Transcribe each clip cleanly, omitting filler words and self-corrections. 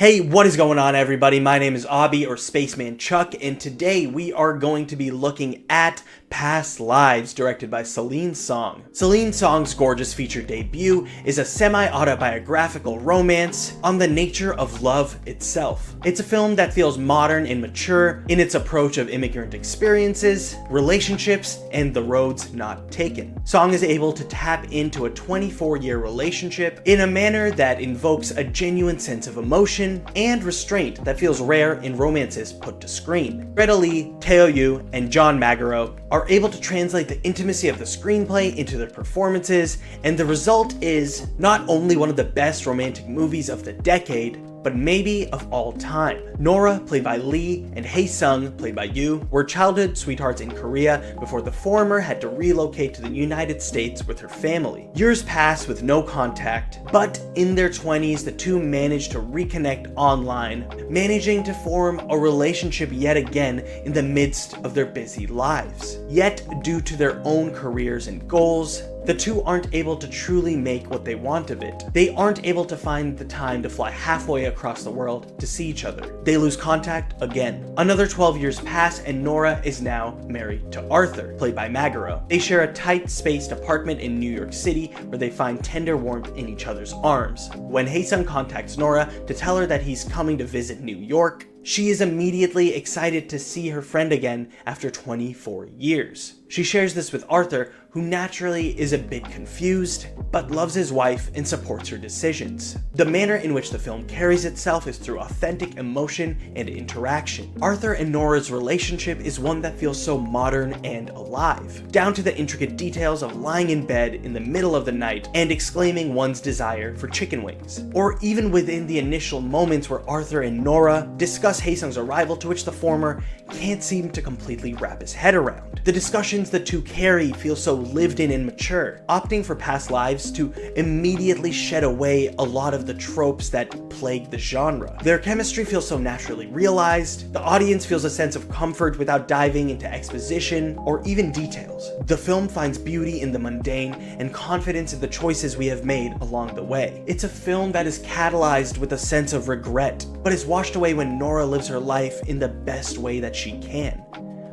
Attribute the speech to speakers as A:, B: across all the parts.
A: Hey, what is going on, everybody? My name is Abby, or Spaceman Chuck, and today we are going to be looking at Past Lives, directed by Celine Song. Celine Song's gorgeous feature debut is a semi-autobiographical romance on the nature of love itself. It's a film that feels modern and mature in its approach of immigrant experiences, relationships, and the roads not taken. Song is able to tap into a 24-year relationship in a manner that invokes a genuine sense of emotion and restraint that feels rare in romances put to screen. Greta Lee, Teo Yoo, and John Magaro are able to translate the intimacy of the screenplay into their performances, and the result is not only one of the best romantic movies of the decade, but maybe of all time. Nora, played by Lee, and Hae-sung, played by Yoo, were childhood sweethearts in Korea before the former had to relocate to the United States with her family. Years passed with no contact, but in their 20s, the two managed to reconnect online, managing to form a relationship yet again in the midst of their busy lives. Yet, due to their own careers and goals, the two aren't able to truly make what they want of it. They aren't able to find the time to fly halfway across the world to see each other. They lose contact again. Another 12 years pass, and Nora is now married to Arthur, played by Magaro. They share a tight-spaced apartment in New York City where they find tender warmth in each other's arms. When Hae-sung contacts Nora to tell her that he's coming to visit New York, she is immediately excited to see her friend again after 24 years. She shares this with Arthur, who naturally is a bit confused, but loves his wife and supports her decisions. The manner in which the film carries itself is through authentic emotion and interaction. Arthur and Nora's relationship is one that feels so modern and alive, down to the intricate details of lying in bed in the middle of the night and exclaiming one's desire for chicken wings. Or even within the initial moments where Arthur and Nora discuss Hae-sung's arrival, to which the former can't seem to completely wrap his head around. The discussions the two carry feel so lived in and mature, opting for Past Lives to immediately shed away a lot of the tropes that plague the genre. Their chemistry feels so naturally realized, the audience feels a sense of comfort without diving into exposition or even details. The film finds beauty in the mundane and confidence in the choices we have made along the way. It's a film that is catalyzed with a sense of regret, but is washed away when Nora lives her life in the best way that she can,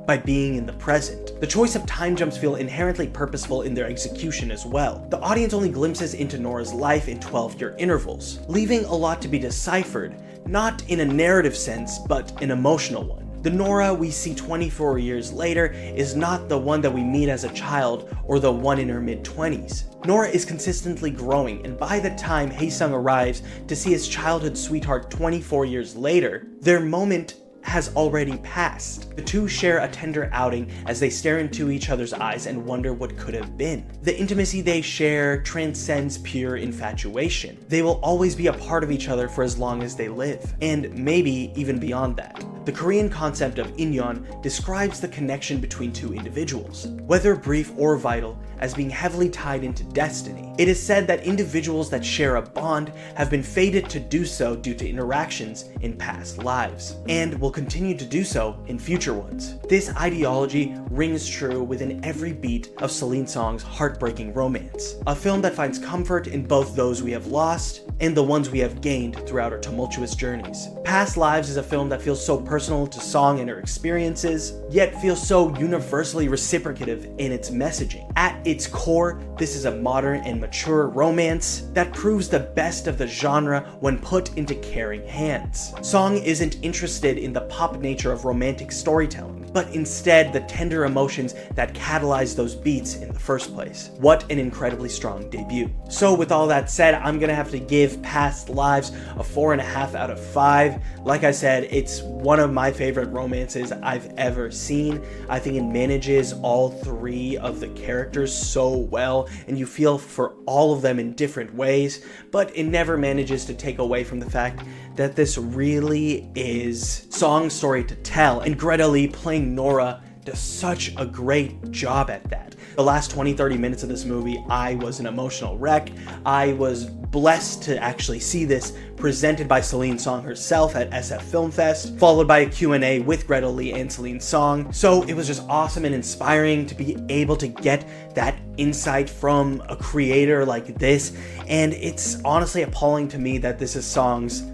A: by being in the present. The choice of time jumps feel inherently purposeful in their execution as well. The audience only glimpses into Nora's life in 12-year intervals, leaving a lot to be deciphered, not in a narrative sense, but an emotional one. The Nora we see 24 years later is not the one that we meet as a child or the one in her mid-20s. Nora is consistently growing, and by the time Hae-sung arrives to see his childhood sweetheart 24 years later, their moment has already passed. The two share a tender outing as they stare into each other's eyes and wonder what could have been. The intimacy they share transcends pure infatuation. They will always be a part of each other for as long as they live, and maybe even beyond that. The Korean concept of inyon describes the connection between two individuals, whether brief or vital, as being heavily tied into destiny. It is said that individuals that share a bond have been fated to do so due to interactions in past lives, and will continue to do so in future ones. This ideology rings true within every beat of Celine Song's heartbreaking romance, a film that finds comfort in both those we have lost and the ones we have gained throughout our tumultuous journeys. Past Lives is a film that feels so personal to Song and her experiences, yet feels so universally reciprocative in its messaging. At its core, this is a modern and mature romance that proves the best of the genre when put into caring hands. Song isn't interested in the pop nature of romantic storytelling, but instead the tender emotions that catalyze those beats in the first place. What an incredibly strong debut. So with all that said, I'm gonna have to give Past Lives a 4.5 out of 5. Like I said, it's one of my favorite romances I've ever seen. I think it manages all three of the characters so well, and you feel for all of them in different ways, but it never manages to take away from the fact that this really is Song's story to tell, and Greta Lee playing Nora does such a great job at that. The last 20-30 minutes of this movie, I was an emotional wreck. I was blessed to actually see this presented by Celine Song herself at SF Film Fest, followed by a Q&A with Greta Lee and Celine Song. So it was just awesome and inspiring to be able to get that insight from a creator like this, and it's honestly appalling to me that this is Song's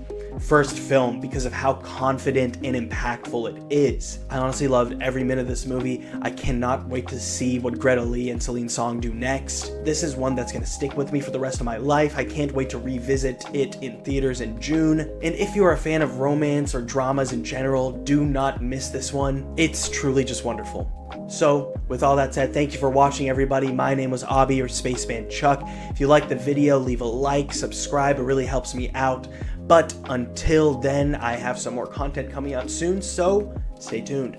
A: first film because of how confident and impactful it is. I honestly loved every minute of this movie. I cannot wait to see what Greta Lee and Celine Song do next. This is one that's going to stick with me for the rest of my life. I can't wait to revisit it in theaters in June. And if you're a fan of romance or dramas in general, do not miss this one. It's truly just wonderful. So, with all that said, thank you for watching, everybody. My name was Abby, or Spaceman Chuck. If you liked the video, leave a like, subscribe, it really helps me out. But until then, I have some more content coming out soon, so stay tuned.